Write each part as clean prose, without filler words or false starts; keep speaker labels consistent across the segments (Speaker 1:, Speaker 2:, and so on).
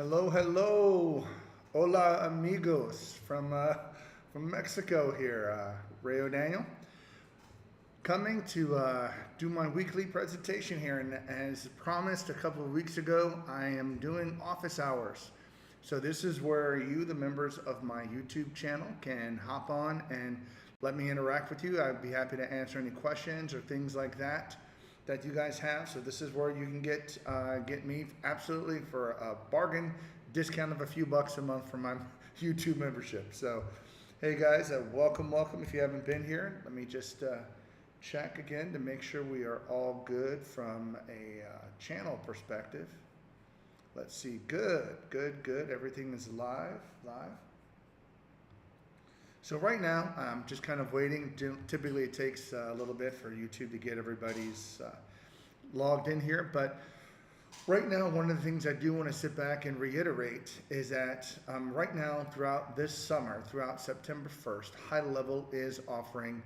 Speaker 1: Hello, hello. Hola, amigos from Mexico here. Rayo Daniel. Coming to do my weekly presentation here. And as promised a couple of weeks ago, I am doing office hours. So this is where you, the members of my YouTube channel, can hop on and let me interact with you. I'd be happy to answer any questions or things like that you guys have. So this is where you can get me absolutely for a bargain discount of a few bucks a month for my YouTube membership. So hey guys, welcome if you haven't been here. Let me just check again to make sure we are all good from a channel perspective. Let's see. Good. Everything is live. So right now, I'm just kind of waiting. Typically, it takes a little bit for YouTube to get everybody's logged in here. But right now, one of the things I do want to sit back and reiterate is that right now, throughout this summer, throughout September 1st, Highlevel is offering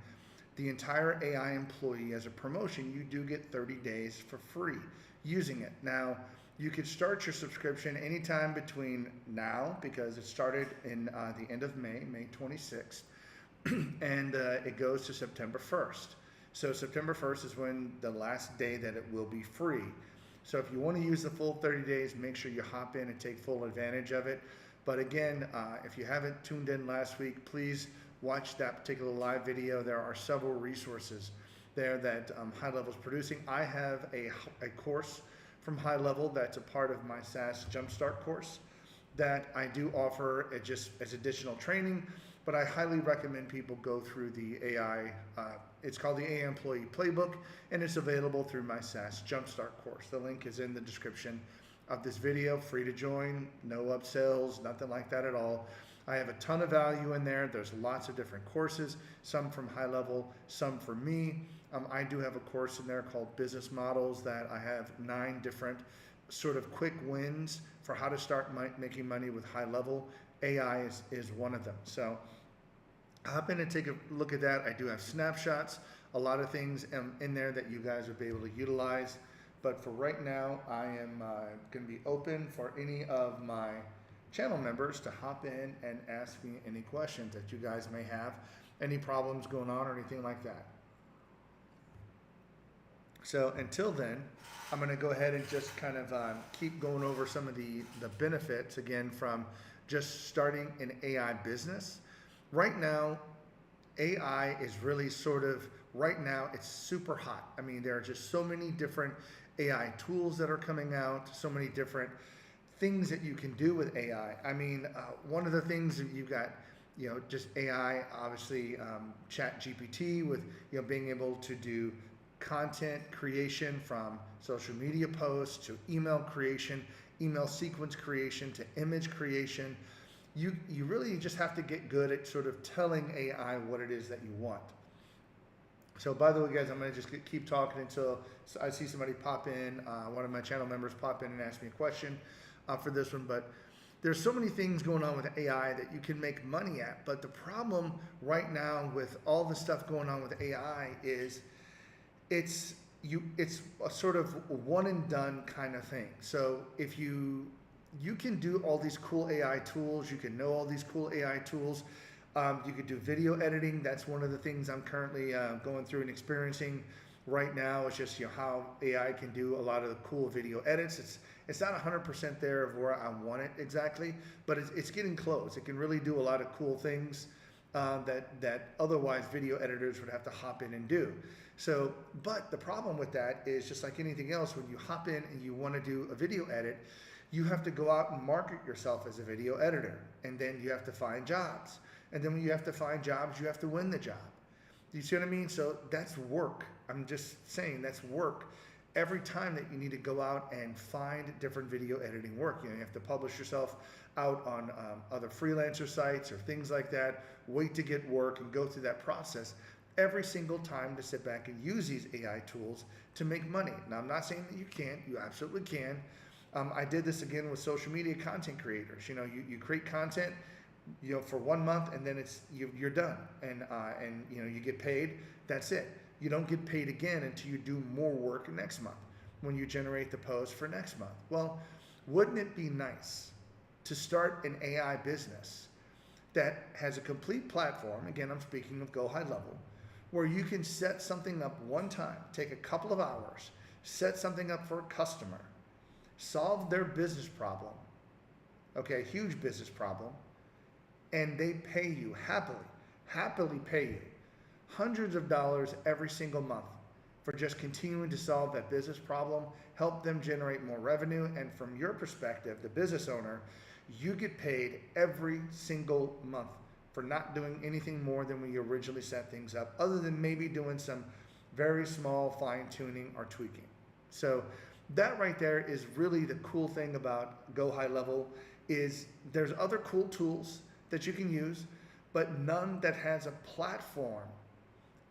Speaker 1: the entire AI employee as a promotion. You do get 30 days for free using it. Now, you could start your subscription anytime between now, because it started in the end of May 26th, and it goes to September 1st. So September 1st is when the last day that it will be free. So if you want to use the full 30 days, make sure you hop in and take full advantage of it. But again, if you haven't tuned in last week, please watch that particular live video. There are several resources there that Highlevel is producing. I have a course from Highlevel that's a part of my SaaS Jumpstart course that I do offer just as additional training, but I highly recommend people go through the AI, it's called the AI Employee Playbook, and it's available through my SaaS Jumpstart course. The link is in the description of this video, free to join, no upsells, nothing like that at all. I have a ton of value in there. There's lots of different courses, some from Highlevel, some for me. I do have a course in there called Business Models that I have 9 different sort of quick wins for how to start making money with Highlevel. AI is one of them. So hop in and take a look at that. I do have snapshots, a lot of things in there that you guys will be able to utilize. But for right now, I am going to be open for any of my channel members to hop in and ask me any questions that you guys may have, any problems going on or anything like that. So until then, I'm going to go ahead and just kind of keep going over some of the benefits again from just starting an AI business. Right now, AI is really right now it's super hot. I mean, there are just so many different AI tools that are coming out, so many different things that you can do with AI. I mean, one of the things that you've got, just AI, obviously Chat GPT with, being able to do content creation from social media posts to email creation, email sequence creation to image creation. You really just have to get good at sort of telling AI what it is that you want. So by the way, guys, I'm going to just keep talking until I see somebody pop in, one of my channel members pop in and ask me a question for this one. But there's so many things going on with AI that you can make money at. But the problem right now with all the stuff going on with AI is it's a sort of one and done kind of thing. So if you can do all these cool AI tools, you can know all these cool AI tools. You could do video editing. That's one of the things I'm currently going through and experiencing right now. It's just how AI can do a lot of the cool video edits. It's not 100% there of where I want it exactly, but it's getting close. It can really do a lot of cool things that otherwise video editors would have to hop in and do. So, but the problem with that is just like anything else, when you hop in and you want to do a video edit, you have to go out and market yourself as a video editor, and then you have to find jobs. And then when you have to find jobs, you have to win the job. You see what I mean? So that's work. I'm just saying that's work. Every time that you need to go out and find different video editing work, you have to publish yourself out on other freelancer sites or things like that, wait to get work and go through that process every single time to sit back and use these AI tools to make money. Now, I'm not saying that you can't. You absolutely can. I did this again with social media content creators. You create content, for 1 month, and then you're done, and you get paid. That's it. You don't get paid again until you do more work next month when you generate the post for next month. Well, wouldn't it be nice to start an AI business that has a complete platform, again, I'm speaking of GoHighLevel, where you can set something up one time, take a couple of hours, set something up for a customer, solve their business problem, okay, huge business problem, and they pay you happily pay you hundreds of dollars every single month for just continuing to solve that business problem, help them generate more revenue, and from your perspective, the business owner, you get paid every single month for not doing anything more than when you originally set things up, other than maybe doing some very small fine-tuning or tweaking. So that right there is really the cool thing about GoHighLevel, is there's other cool tools that you can use, but none that has a platform.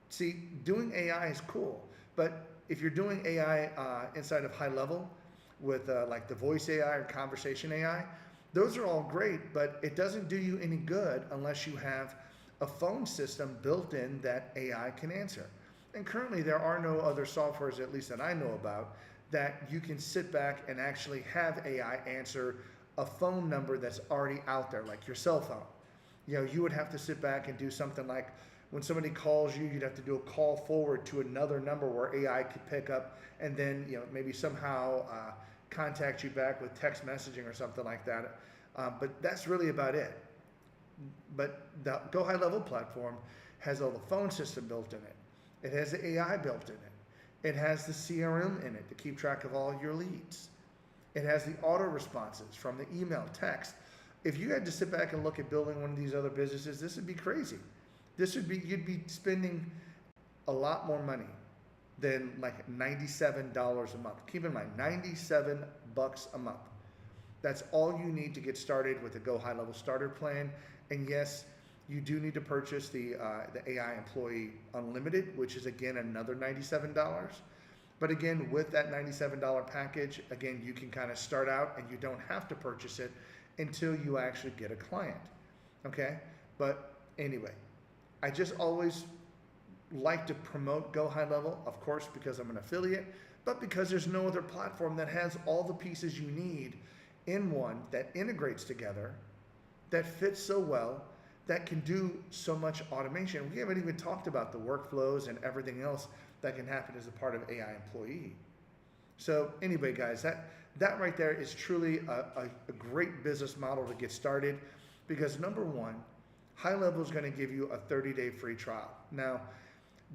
Speaker 1: See, doing AI is cool, but if you're doing AI inside of Highlevel with like the voice AI or conversation AI, those are all great, but it doesn't do you any good unless you have a phone system built in that AI can answer. And currently there are no other softwares, at least that I know about, that you can sit back and actually have AI answer a phone number that's already out there, like your cell phone. You know, you would have to sit back and do something like when somebody calls you, you'd have to do a call forward to another number where AI could pick up and then, you know, maybe somehow contact you back with text messaging or something like that. But that's really about it. But the GoHighLevel platform has all the phone system built in it. It has the AI built in it. It has the CRM in it to keep track of all your leads. It has the auto responses from the email, text. If you had to sit back and look at building one of these other businesses, this would be crazy. You'd be spending a lot more money than like $97 a month. Keep in mind, $97 a month. That's all you need to get started with the GoHighLevel starter plan. And yes, you do need to purchase the AI Employee Unlimited, which is again another $97. But again, with that $97 package, again, you can kind of start out and you don't have to purchase it until you actually get a client. Okay? But anyway, I just always like to promote GoHighLevel, of course, because I'm an affiliate, but because there's no other platform that has all the pieces you need in one, that integrates together, that fits so well, that can do so much automation. We haven't even talked about the workflows and everything else that can happen as a part of AI Employee. So anyway, guys, that right there is truly a great business model to get started, because number one, Highlevel is going to give you a 30-day free trial. Now,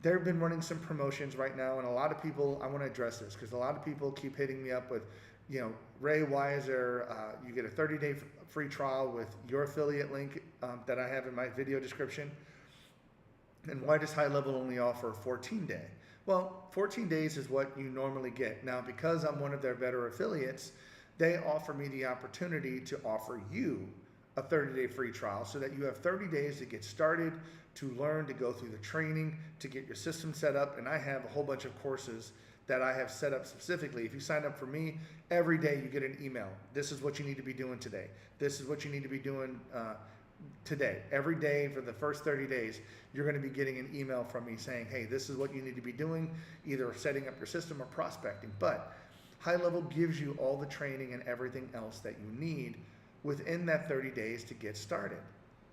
Speaker 1: they've been running some promotions right now, and a lot of people, I want to address this because a lot of people keep hitting me up with, you know, Ray, why is there, you get a 30-day free trial with your affiliate link that I have in my video description, and why does Highlevel only offer a 14-day? Well, 14 days is what you normally get. Now, because I'm one of their better affiliates, they offer me the opportunity to offer you a 30-day free trial so that you have 30 days to get started, to learn, to go through the training, to get your system set up. And I have a whole bunch of courses that I have set up specifically. If you sign up for me, every day you get an email. This is what you need to be doing today. This is what you need to be doing today. Every day for the first 30 days, you're going to be getting an email from me saying, hey, this is what you need to be doing, either setting up your system or prospecting. But Highlevel gives you all the training and everything else that you need within that 30 days to get started.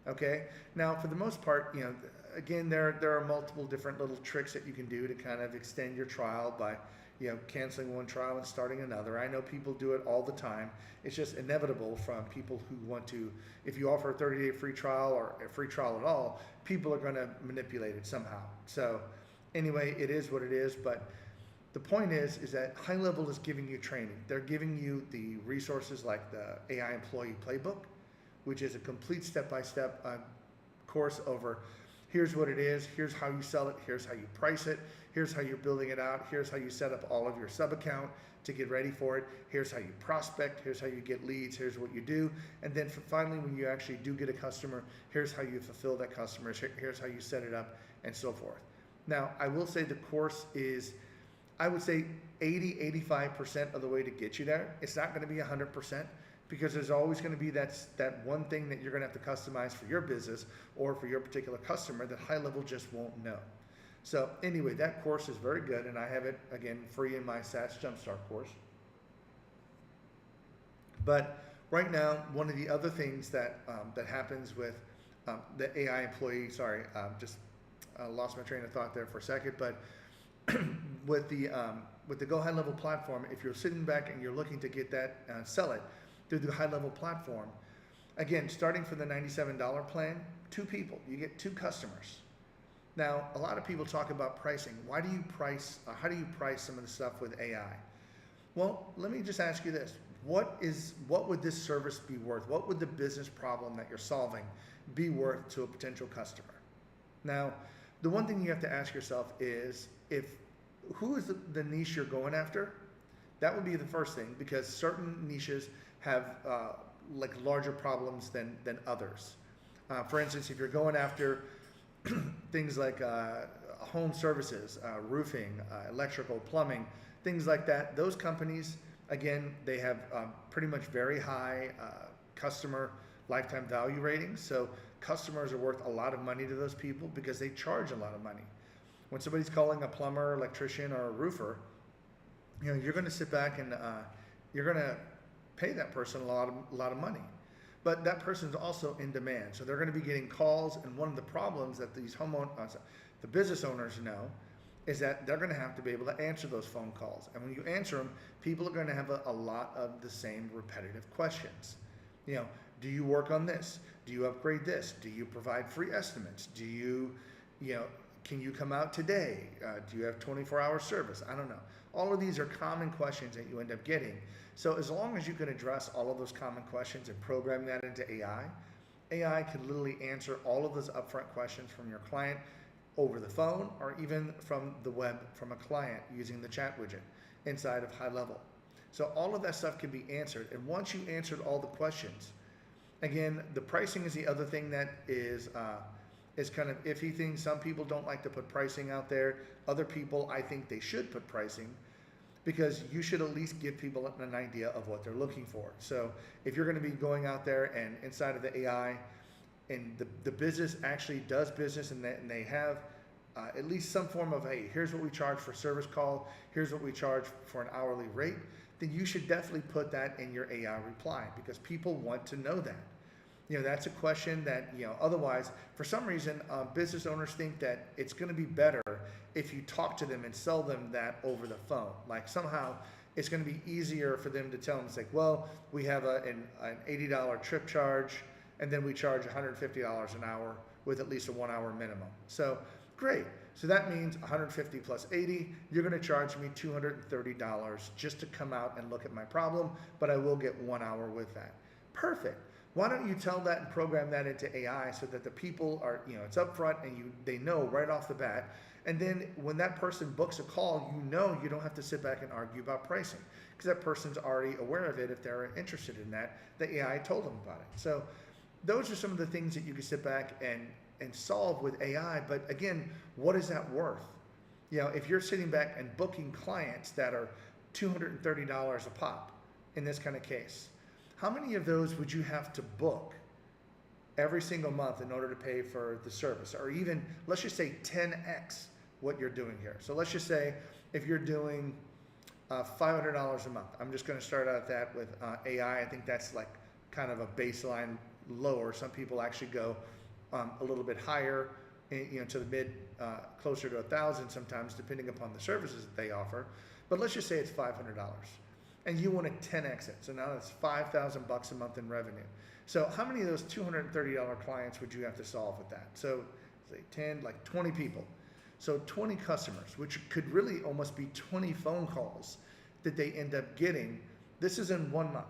Speaker 1: Okay? Now, for the most part, you know, again, there are multiple different little tricks that you can do to kind of extend your trial by, you know, canceling one trial and starting another. I know people do it all the time. It's just inevitable from people who want to, if you offer a 30-day free trial or a free trial at all, people are going to manipulate it somehow. So anyway, it is what it is. But the point is that Highlevel is giving you training. They're giving you the resources like the AI Employee Playbook, which is a complete step-by-step course over here's what it is, here's how you sell it, here's how you price it, here's how you're building it out, here's how you set up all of your sub-account to get ready for it, here's how you prospect, here's how you get leads, here's what you do, and then finally when you actually do get a customer, here's how you fulfill that customer, here's how you set it up, and so forth. Now, I will say the course is, I would say 80-85% of the way to get you there. It's not going to be 100%, because there's always going to be that one thing that you're going to have to customize for your business or for your particular customer that Highlevel just won't know. So anyway, that course is very good, and I have it, again, free in my SaaS Jumpstart course. But right now, one of the other things that that happens with the AI employee, sorry, just lost my train of thought there for a second, but with the GoHighLevel platform, if you're sitting back and you're looking to get that, sell it through the Highlevel platform, again, starting from the $97 plan, 2 people, you get 2 customers. Now, a lot of people talk about pricing. Why do you price, how do you price some of the stuff with AI? Well, let me just ask you this. What would this service be worth? What would the business problem that you're solving be worth to a potential customer? Now, the one thing you have to ask yourself is, who is the niche you're going after? That would be the first thing, because certain niches have like larger problems than others. For instance, if you're going after things like home services, roofing, electrical, plumbing, things like that, those companies, again, they have pretty much very high customer lifetime value ratings. So customers are worth a lot of money to those people because they charge a lot of money. When somebody's calling a plumber, electrician, or a roofer, you know, you're going to sit back and you're going to pay that person a lot of money. But that person's also in demand, so they're going to be getting calls. And one of the problems that these the business owners know, is that they're going to have to be able to answer those phone calls. And when you answer them, people are going to have a lot of the same repetitive questions. You know, do you work on this? Do you upgrade this? Do you provide free estimates? Do you, can you come out today? Do you have 24-hour service? I don't know. All of these are common questions that you end up getting. So as long as you can address all of those common questions and program that into AI, AI can literally answer all of those upfront questions from your client over the phone, or even from the web from a client using the chat widget inside of Highlevel. So all of that stuff can be answered. And once you answered all the questions, again, the pricing is the other thing that is kind of iffy thing. Some people don't like to put pricing out there. Other people, I think they should put pricing, because you should at least give people an idea of what they're looking for. So if you're going to be going out there and inside of the AI, and the business actually does business, and they have at least some form of, hey, here's what we charge for service call, here's what we charge for an hourly rate, then you should definitely put that in your AI reply, because people want to know that. You know, that's a question that, otherwise, for some reason, business owners think that it's going to be better if you talk to them and sell them that over the phone. Like somehow it's going to be easier for them to tell them, it's like, well, we have an $80 trip charge, and then we charge $150 an hour with at least a 1 hour minimum. So great. So that means 150 plus 80, you're going to charge me $230 just to come out and look at my problem, but I will get 1 hour with that. Perfect. Why don't you tell that and program that into AI so that the people are, it's upfront and they know right off the bat. And then when that person books a call, you don't have to sit back and argue about pricing, because that person's already aware of it if they're interested in that. The AI told them about it. So those are some of the things that you can sit back and solve with AI. But again, what is that worth? If you're sitting back and booking clients that are $230 a pop in this kind of case, how many of those would you have to book every single month in order to pay for the service? Or even, let's just say 10x what you're doing here. So let's just say if you're doing $500 a month, I'm just going to start out that with AI. I think that's like kind of a baseline lower. Some people actually go a little bit higher, to the mid, closer to 1,000 sometimes, depending upon the services that they offer. But let's just say it's $500. And you want to 10x it. So now that's $5,000 a month in revenue. So how many of those $230 clients would you have to solve with that? So say 10, like 20 people. So 20 customers, which could really almost be 20 phone calls that they end up getting. This is in 1 month.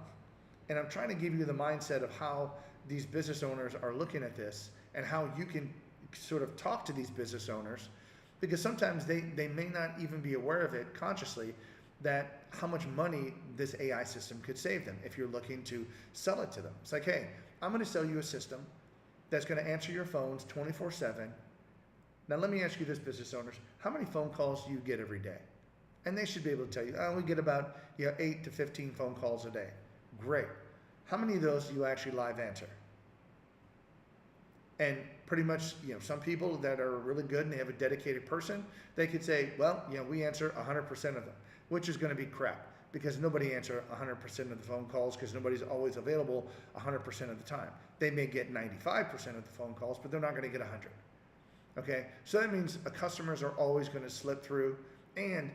Speaker 1: And I'm trying to give you the mindset of how these business owners are looking at this, and how you can sort of talk to these business owners, because sometimes they may not even be aware of it consciously, that how much money this AI system could save them if you're looking to sell it to them. It's like, hey, I'm going to sell you a system that's going to answer your phones 24/7. Now let me ask you this, business owners, how many phone calls do you get every day? And they should be able to tell you, we get about 8 to 15 phone calls a day. Great. How many of those do you actually live answer? And pretty much, some people that are really good and they have a dedicated person, they could say, well, we answer 100% of them, which is going to be crap. because nobody answers 100% of the phone calls because nobody's always available 100% of the time. They may get 95% of the phone calls, but they're not going to get 100. Okay, so that means customers are always going to slip through. And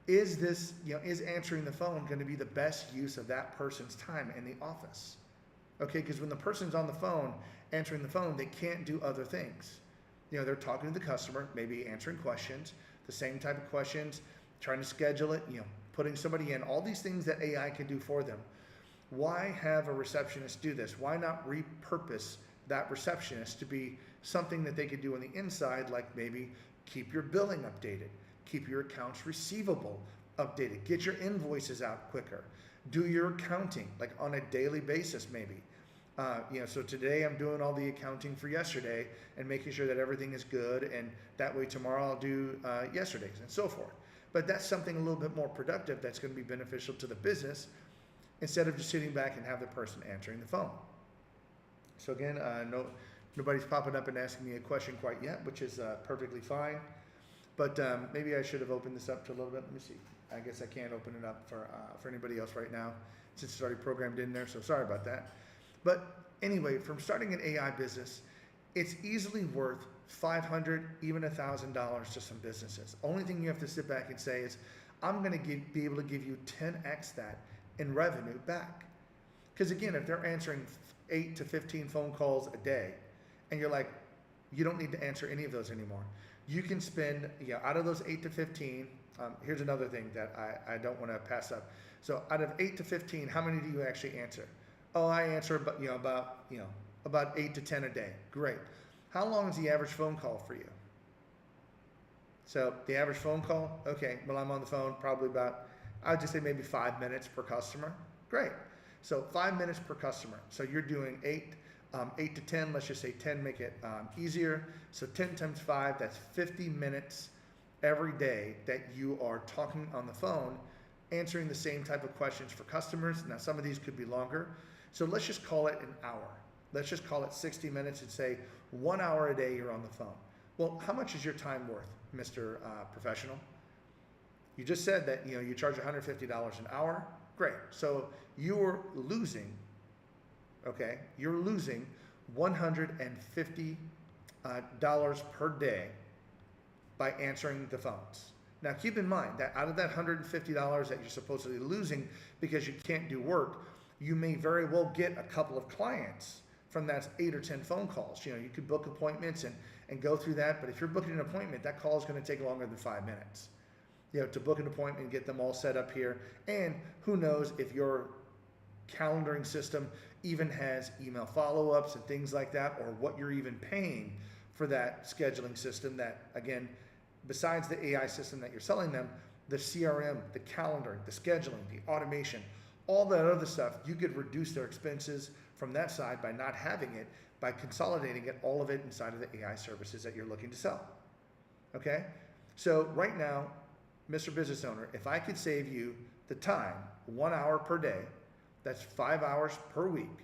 Speaker 1: is this, is answering the phone going to be the best use of that person's time in the office? Okay, because when the person's on the phone, answering the phone, they can't do other things. They're talking to the customer, maybe answering questions, the same type of questions, trying to schedule it, putting somebody in, all these things that AI can do for them. Why have a receptionist do this? Why not repurpose that receptionist to be something that they could do on the inside, like maybe keep your billing updated, keep your accounts receivable updated, get your invoices out quicker, do your accounting like on a daily basis maybe. So today I'm doing all the accounting for yesterday and making sure that everything is good, and that way tomorrow I'll do yesterday's and so forth. But that's something a little bit more productive that's going to be beneficial to the business instead of just sitting back and have the person answering the phone. So again, nobody's popping up and asking me a question quite yet, which is perfectly fine. But maybe I should have opened this up to a little bit. Let me see. I guess I can't open it up for anybody else right now since it's already programmed in there, so sorry about that. But anyway, from starting an AI business, it's easily worth $500, even $1,000 to some businesses. Only thing you have to sit back and say is, I'm going to be able to give you 10x that in revenue back. Because again, if they're answering 8 to 15 phone calls a day, and you're like, you don't need to answer any of those anymore. You can spend, out of those 8 to 15, here's another thing that I don't want to pass up. So out of 8 to 15, how many do you actually answer? Oh, I answer about 8 to 10 a day. Great. How long is the average phone call for you? So the average phone call, okay, well, I'm on the phone probably about, I'd just say maybe 5 minutes per customer. Great. So 5 minutes per customer. So you're doing 8 to 10, let's just say 10, make it easier. So 10 times 5, that's 50 minutes every day that you are talking on the phone, answering the same type of questions for customers. Now, some of these could be longer. So let's just call it an hour. Let's just call it 60 minutes and say 1 hour a day you're on the phone. Well, how much is your time worth, Mr. Professional? You just said that you charge $150 an hour. Great. So you're losing, okay, you're losing $150 per day by answering the phones. Now keep in mind that out of that $150 that you're supposedly losing because you can't do work, you may very well get a couple of clients from that 8 or 10 phone calls. You could book appointments and go through that, but if you're booking an appointment, that call is going to take longer than 5 minutes. To book an appointment and get them all set up here. And who knows if your calendaring system even has email follow-ups and things like that, or what you're even paying for that scheduling system that, again, besides the AI system that you're selling them, the CRM, the calendaring, the scheduling, the automation, all that other stuff, you could reduce their expenses from that side by not having it, by consolidating it, all of it inside of the AI services that you're looking to sell. Okay? So right now, Mr. Business Owner, if I could save you the time, 1 hour per day, that's 5 hours per week.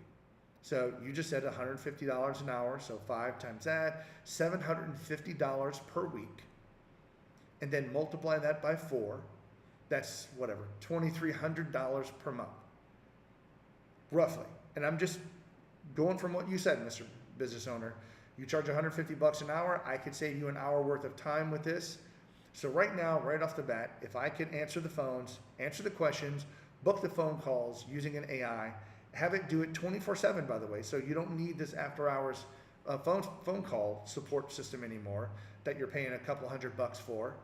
Speaker 1: So you just said $150 an hour, so 5 times that, $750 per week. And then multiply that by 4, that's whatever, $2,300 per month, roughly. And I'm just going from what you said, Mr. Business Owner. You charge $150 an hour, I could save you an hour worth of time with this. So right now, right off the bat, if I could answer the phones, answer the questions, book the phone calls using an AI, have it do it 24/7, by the way, so you don't need this after hours phone call support system anymore that you're paying a couple $100 for.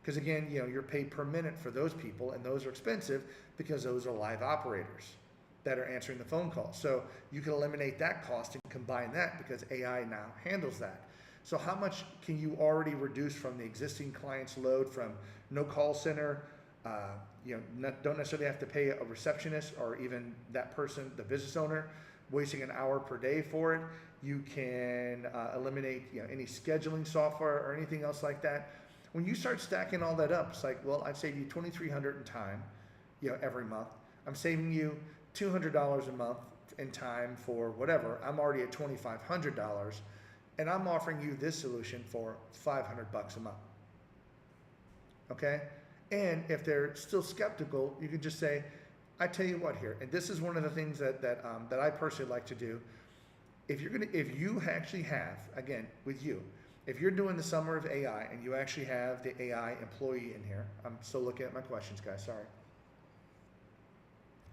Speaker 1: Because again, you're paid per minute for those people, and those are expensive because those are live operators that are answering the phone call. So you can eliminate that cost and combine that because AI now handles that. So how much can you already reduce from the existing client's load from no call center? Don't necessarily have to pay a receptionist or even that person, the business owner, wasting an hour per day for it. You can eliminate any scheduling software or anything else like that. When you start stacking all that up, it's like, well, I'd save you $2,300 in time, every month. I'm saving you $200 a month in time for whatever. I'm already at $2,500. And I'm offering you this solution for $500 a month. Okay? And if they're still skeptical, you can just say, I tell you what here, and this is one of the things that I personally like to do. If you actually have, again, with you, if you're doing the summer of AI and you actually have the AI employee in here, I'm still looking at my questions, guys, sorry.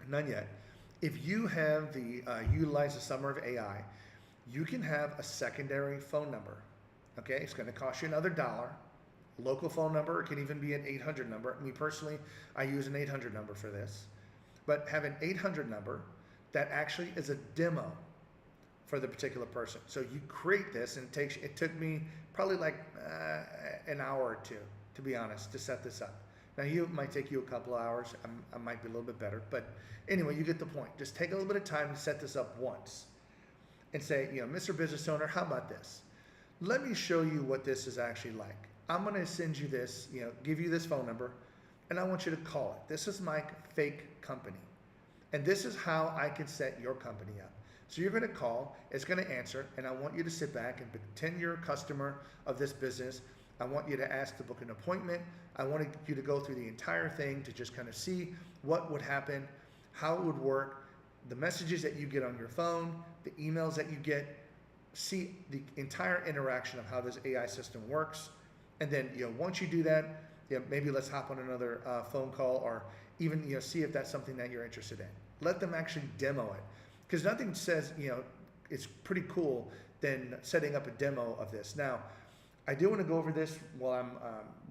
Speaker 1: None yet. If you have the utilize the summer of AI, you can have a secondary phone number. Okay, it's going to cost you another $1. Local phone number, it can even be an 800 number. Me personally, I use an 800 number for this. But have an 800 number that actually is a demo for the particular person. So you create this, and it took me probably like an hour or two, to be honest, to set this up. Now, it might take you a couple of hours. I might be a little bit better. But anyway, you get the point. Just take a little bit of time to set this up once and say, Mr. Business Owner, how about this? Let me show you what this is actually like. I'm going to send you this, give you this phone number, and I want you to call it. This is my fake company. And this is how I can set your company up. So you're going to call, it's going to answer, and I want you to sit back and pretend you're a customer of this business. I want you to ask to book an appointment. I want you to go through the entire thing to just kind of see what would happen, how it would work, the messages that you get on your phone, the emails that you get, see the entire interaction of how this AI system works. And then, once you do that, maybe let's hop on another phone call, or even, see if that's something that you're interested in. Let them actually demo it. Because nothing says, it's pretty cool than setting up a demo of this. Now, I do want to go over this while I'm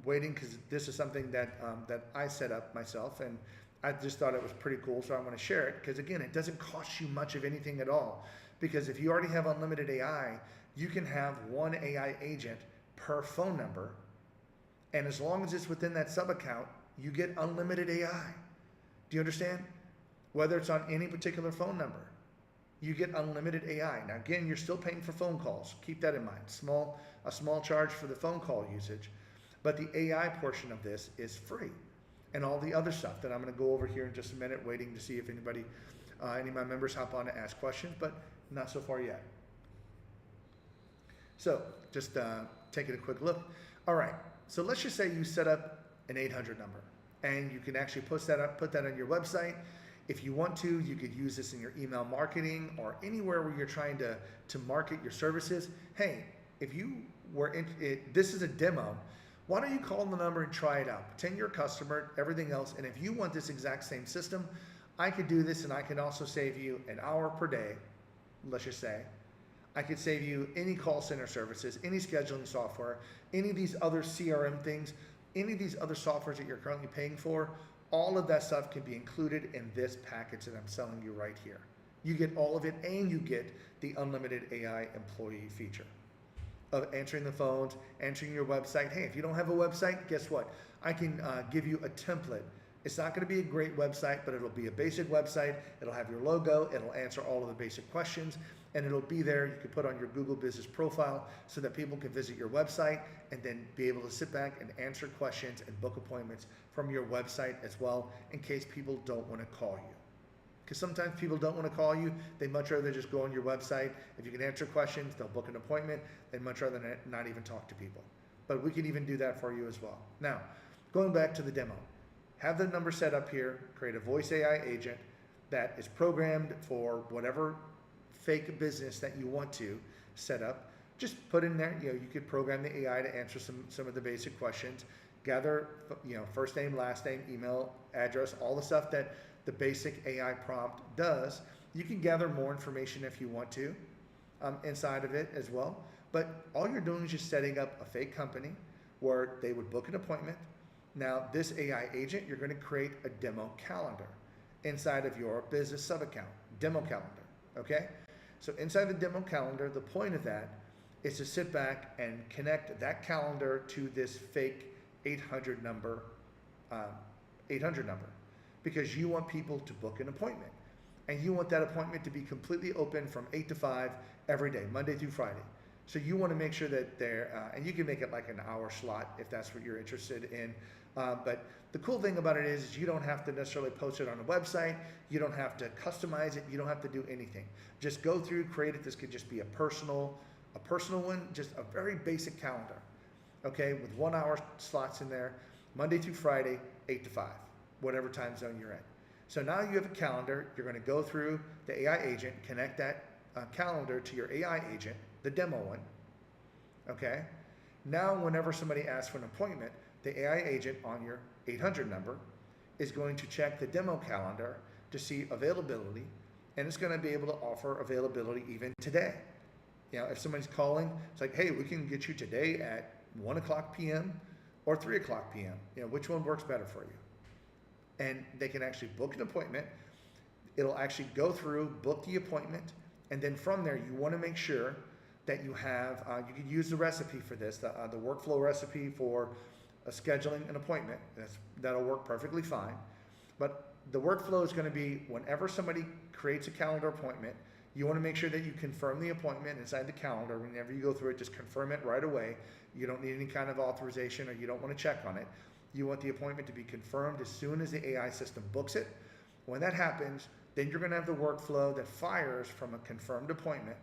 Speaker 1: waiting, because this is something that I set up myself, and I just thought it was pretty cool, so I want to share it. Because again, it doesn't cost you much of anything at all. Because if you already have unlimited AI, you can have one AI agent per phone number, and as long as it's within that sub account, you get unlimited AI. Do you understand? Whether it's on any particular phone number, you get unlimited AI. Now again, you're still paying for phone calls. Keep that in mind. A small charge for the phone call usage, but the AI portion of this is free, and all the other stuff that I'm going to go over here in just a minute, waiting to see if any of my members hop on to ask questions, but not so far yet. So just taking a quick look. All right. So let's just say you set up an 800 number, and you can actually put that on your website. If you want to, you could use this in your email marketing or anywhere where you're trying to market your services. Hey, if you were this is a demo, why don't you call the number and try it out? Pretend you're a customer, everything else. And if you want this exact same system, I could do this, and I can also save you an hour per day, let's just say. I could save you any call center services, any scheduling software, any of these other CRM things, any of these other softwares that you're currently paying for. All of that stuff can be included in this package that I'm selling you right here. You get all of it, and you get the unlimited AI employee feature of answering the phones, answering your website. Hey, if you don't have a website, guess what? I can give you a template. It's not going to be a great website, but it'll be a basic website. It'll have your logo. It'll answer all of the basic questions, and it'll be there. You can put on your Google Business profile so that people can visit your website and then be able to sit back and answer questions and book appointments from your website as well, in case people don't want to call you. Because sometimes people don't want to call you. They much rather just go on your website. If you can answer questions, they'll book an appointment. They'd much rather not even talk to people. But we can even do that for you as well. Now, going back to the demo. Have the number set up here, create a voice AI agent that is programmed for whatever fake business that you want to set up. Just put in there, you could program the AI to answer some of the basic questions, gather, first name, last name, email, address, all the stuff that the basic AI prompt does. You can gather more information if you want to inside of it as well. But all you're doing is just setting up a fake company where they would book an appointment. Now, this AI agent, you're going to create a demo calendar inside of your business sub-account, demo calendar, okay? So inside the demo calendar, the point of that is to sit back and connect that calendar to this fake 800 number, because you want people to book an appointment. And you want that appointment to be completely open from 8 to 5 every day, Monday through Friday. So you want to make sure that they're, and you can make it like an hour slot if that's what you're interested in. But the cool thing about it is you don't have to necessarily post it on a website. You don't have to customize it. You don't have to do anything. Just go through, create it. This could just be a personal one, just a very basic calendar, okay, with 1 hour slots in there, Monday through Friday, 8 to 5, whatever time zone you're in. So now you have a calendar. You're going to go through the AI agent, connect that calendar to your AI agent, the demo one. Okay. Now, whenever somebody asks for an appointment, the AI agent on your 800 number is going to check the demo calendar to see availability, and it's going to be able to offer availability even today. You know, if somebody's calling, it's like, hey, we can get you today at 1 o'clock p.m. or 3 o'clock p.m. You know, which one works better for you? And they can actually book an appointment. It'll actually go through, book the appointment, and then from there, you want to make sure that you have, you can use the recipe for this, the workflow recipe for scheduling an appointment. That'll work perfectly fine. But the workflow is going to be whenever somebody creates a calendar appointment, you want to make sure that you confirm the appointment inside the calendar. Whenever you go through it, just confirm it right away. You don't need any kind of authorization, or you don't want to check on it. You want the appointment to be confirmed as soon as the AI system books it. When that happens, then you're going to have the workflow that fires from a confirmed appointment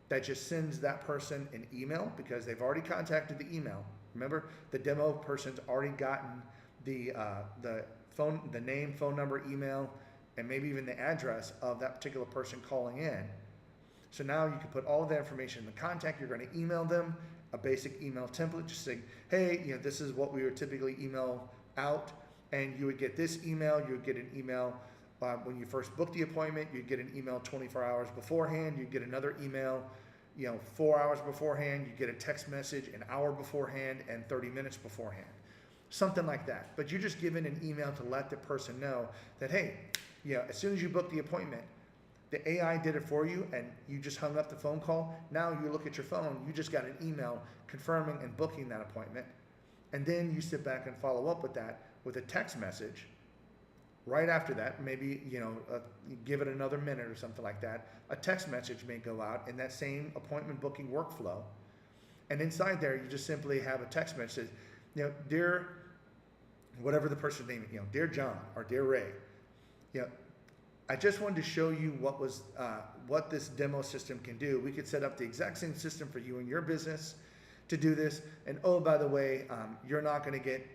Speaker 1: that just sends that person an email because they've already contacted the email. Remember, the demo person's already gotten the name, phone number, email, and maybe even the address of that particular person calling in. So now you can put all of that information in the contact. You're going to email them a basic email template, just saying, hey, you know, this is what we would typically email out, and you would get this email. You would get an email when you first book the appointment. You'd get an email 24 hours beforehand. You'd get another email, 4 hours beforehand. You get a text message an hour beforehand and 30 minutes beforehand, something like that. But you're just giving an email to let the person know that, hey, as soon as you book the appointment, the AI did it for you, and you just hung up the phone call. Now you look at your phone, you just got an email confirming and booking that appointment. And then you sit back and follow up with that with a text message. Right after that, maybe, give it another minute or something like that. A text message may go out in that same appointment booking workflow. And inside there, you just simply have a text message, dear, whatever the person's name is, dear John or dear Ray, I just wanted to show you what this demo system can do. We could set up the exact same system for you and your business to do this. And oh, by the way, you're not going to get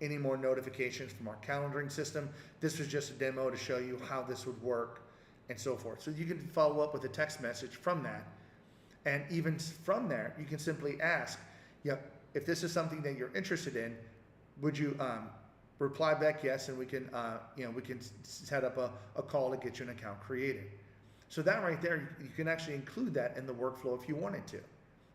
Speaker 1: any more notifications from our calendaring system. This was just a demo to show you how this would work and so forth. So you can follow up with a text message from that. And even from there, you can simply ask, if this is something that you're interested in, would you reply back yes, and we can set up a call to get you an account created. So that right there, you can actually include that in the workflow if you wanted to,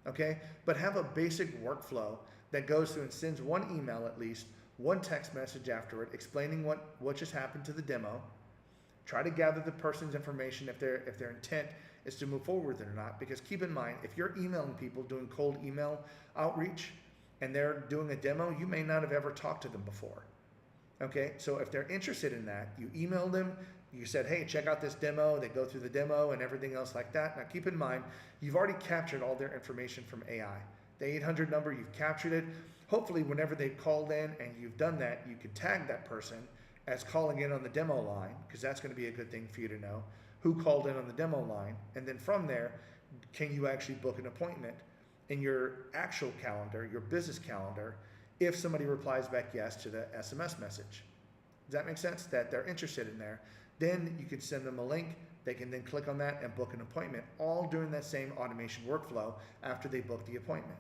Speaker 1: okay? But have a basic workflow that goes through and sends one email at least, one text message after it, explaining what just happened to the demo. Try to gather the person's information if their intent is to move forward with it or not, because keep in mind, if you're emailing people, doing cold email outreach, and they're doing a demo, you may not have ever talked to them before. Okay, so if they're interested in that, you email them, you said, hey, check out this demo, they go through the demo and everything else like that. Now keep in mind, you've already captured all their information from AI. The 800 number, you've captured it. Hopefully, whenever they called in and you've done that, you can tag that person as calling in on the demo line, because that's going to be a good thing for you to know who called in on the demo line. And then from there, can you actually book an appointment in your actual calendar, your business calendar, if somebody replies back yes to the SMS message. Does that make sense? That they're interested in there. Then you can send them a link. They can then click on that and book an appointment, all during that same automation workflow after they book the appointment,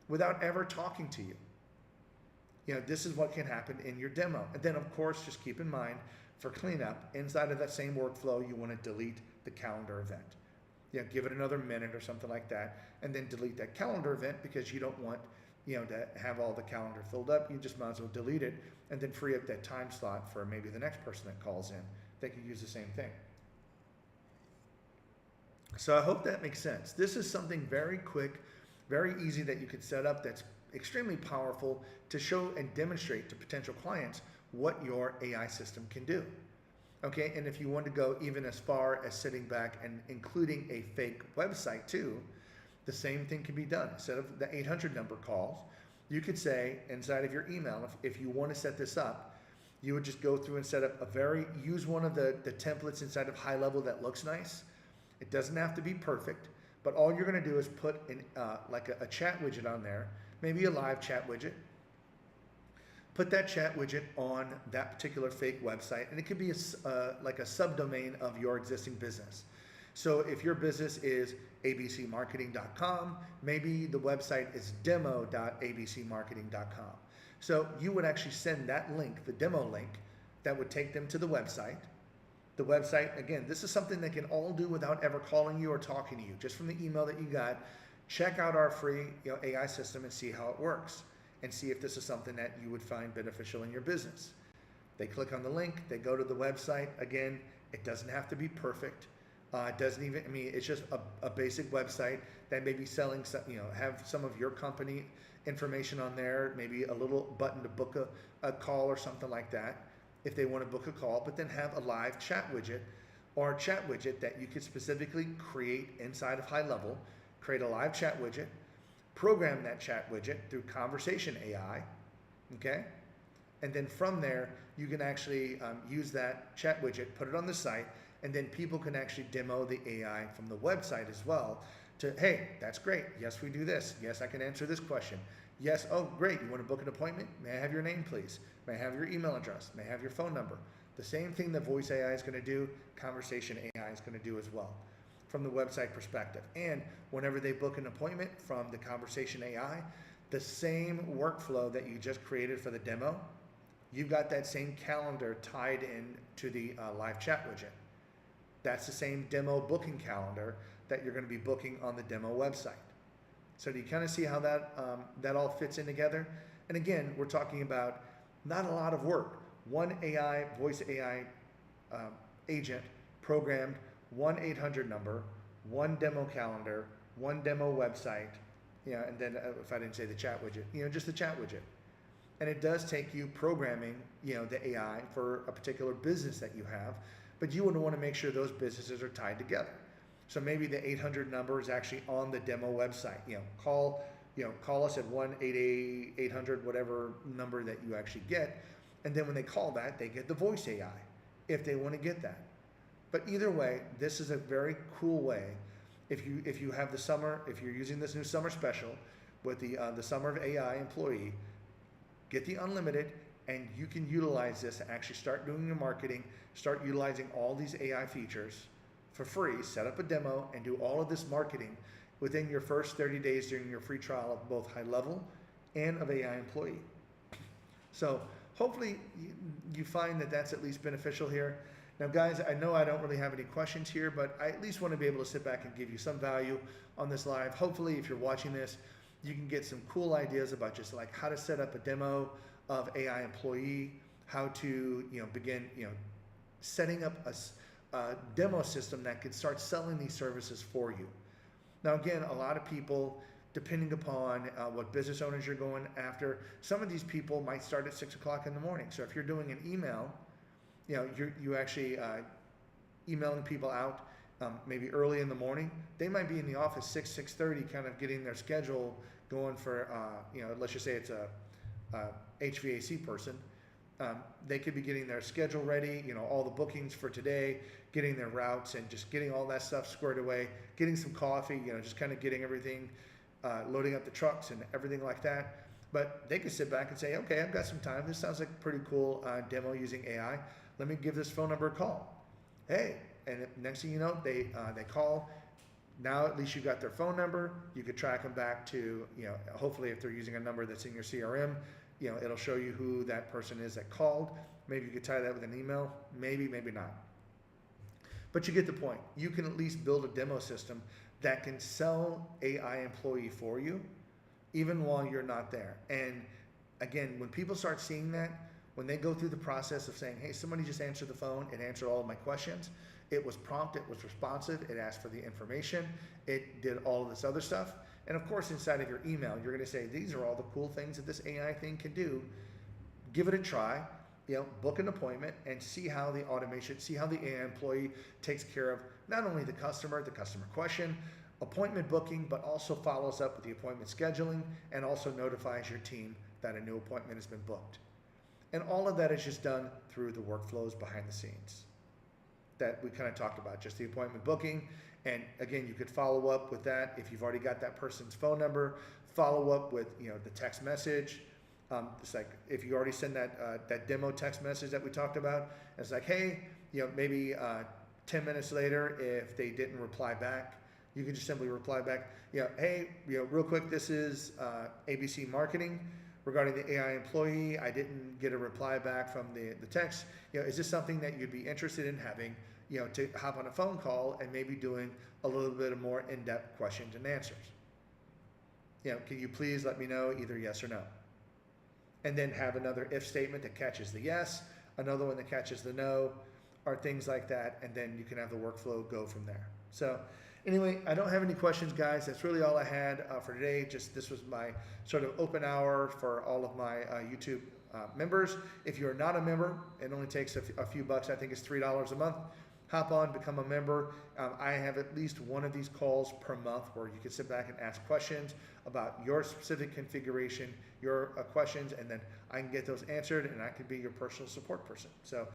Speaker 1: without ever talking to you. This is what can happen in your demo. And then, of course, just keep in mind, for cleanup, inside of that same workflow, you want to delete the calendar event. Give it another minute or something like that, and then delete that calendar event, because you don't want to have all the calendar filled up. You just might as well delete it and then free up that time slot for maybe the next person that calls in. They can use the same thing. So I hope that makes sense. This is something very quick, very easy that you can set up, that's extremely powerful to show and demonstrate to potential clients what your AI system can do. Okay, and if you want to go even as far as sitting back and including a fake website too, the same thing can be done. Instead of the 800 number calls, you could say inside of your email, if you want to set this up, you would just go through and set up use one of the templates inside of Highlevel that looks nice. It doesn't have to be perfect, but all you're going to do is put in like a chat widget on there, maybe a live chat widget. put that chat widget on that particular fake website, and it could be like a subdomain of your existing business. So if your business is abcmarketing.com, maybe the website is demo.abcmarketing.com. So you would actually send that link, the demo link, that would take them to the website. The website, again, this is something they can all do without ever calling you or talking to you. Just from the email that you got, check out our free AI system and see how it works, and see if this is something that you would find beneficial in your business. They click on the link, they go to the website. Again, it doesn't have to be perfect. It doesn't even, I mean, it's just a basic website that may be selling, have some of your company information on there, maybe a little button to book a call or something like that, if they want to book a call, but then have a live chat widget or a chat widget that you could specifically create inside of Highlevel, create a live chat widget, program that chat widget through conversation AI, okay? And then from there, you can actually use that chat widget, put it on the site, and then people can actually demo the AI from the website as well to, hey, that's great. Yes, we do this. Yes, I can answer this question. Yes, oh, great. You want to book an appointment? May I have your name, please? May I have your email address? May I have your phone number? The same thing that voice AI is going to do, conversation AI is going to do as well from the website perspective. And whenever they book an appointment from the conversation AI, the same workflow that you just created for the demo, you've got that same calendar tied in to the live chat widget. That's the same demo booking calendar that you're going to be booking on the demo website. So do you kind of see how that all fits in together? And again, we're talking about not a lot of work. One AI, voice AI agent programmed 1-800 number, one demo calendar, one demo website, and then if I didn't say the chat widget, just the chat widget. And it does take you programming, the AI for a particular business that you have, but you would want to make sure those businesses are tied together. So maybe the 800 number is actually on the demo website. Call us at 1-800, whatever number that you actually get, and then when they call that, they get the voice AI if they want to get that. But either way, this is a very cool way. If you have the summer, if you're using this new summer special with the Summer of AI employee, get the unlimited, and you can utilize this to actually start doing your marketing, start utilizing all these AI features for free, set up a demo, and do all of this marketing within your first 30 days during your free trial of both Highlevel and of AI employee. So hopefully you find that that's at least beneficial here. Now guys, I know I don't really have any questions here, but I at least want to be able to sit back and give you some value on this live. Hopefully if you're watching this, you can get some cool ideas about just like how to set up a demo of AI employee, how to begin setting up a demo system that can start selling these services for you. Now again, a lot of people, depending upon what business owners you're going after, some of these people might start at 6 o'clock in the morning. So if you're doing an email, you actually emailing people out maybe early in the morning, they might be in the office 6:30, kind of getting their schedule going for let's just say it's a HVAC person. They could be getting their schedule ready, all the bookings for today, getting their routes and just getting all that stuff squared away, getting some coffee, just kind of getting everything, loading up the trucks and everything like that. But they could sit back and say, okay, I've got some time. This sounds like a pretty cool demo using AI. Let me give this phone number a call. Hey, and next thing you know, they call. Now at least you got their phone number. You could track them back to, hopefully if they're using a number that's in your CRM, it'll show you who that person is that called. Maybe you could tie that with an email. Maybe, maybe not. But you get the point. You can at least build a demo system that can sell AI employee for you, even while you're not there. And again, when people start seeing that, when they go through the process of saying, hey, somebody just answered the phone, it answered all of my questions, it was prompt, it was responsive, it asked for the information, it did all of this other stuff. And of course, inside of your email, you're gonna say, these are all the cool things that this AI thing can do. Give it a try, book an appointment and see how the automation, see how the AI employee takes care of not only the customer question, appointment booking, but also follows up with the appointment scheduling and also notifies your team that a new appointment has been booked. And all of that is just done through the workflows behind the scenes that we kind of talked about, just the appointment booking. And again, you could follow up with that if you've already got that person's phone number, follow up with the text message, It's like if you already send that demo text message that we talked about, it's like, hey, maybe 10 minutes later, if they didn't reply back, you can just simply reply back, hey, real quick, this is ABC Marketing regarding the AI employee. I didn't get a reply back from the text. Is this something that you'd be interested in having, to hop on a phone call and maybe doing a little bit of more in-depth questions and answers? Can you please let me know either yes or no? And then have another if statement that catches the yes, another one that catches the no, or things like that, and then you can have the workflow go from there. So anyway, I don't have any questions, guys. That's really all I had for today. This was my sort of open hour for all of my YouTube members. If you're not a member, it only takes a few bucks. I think it's $3 a month. Hop on, become a member. I have at least one of these calls per month where you can sit back and ask questions about your specific configuration, your questions, and then I can get those answered, and I can be your personal support person. So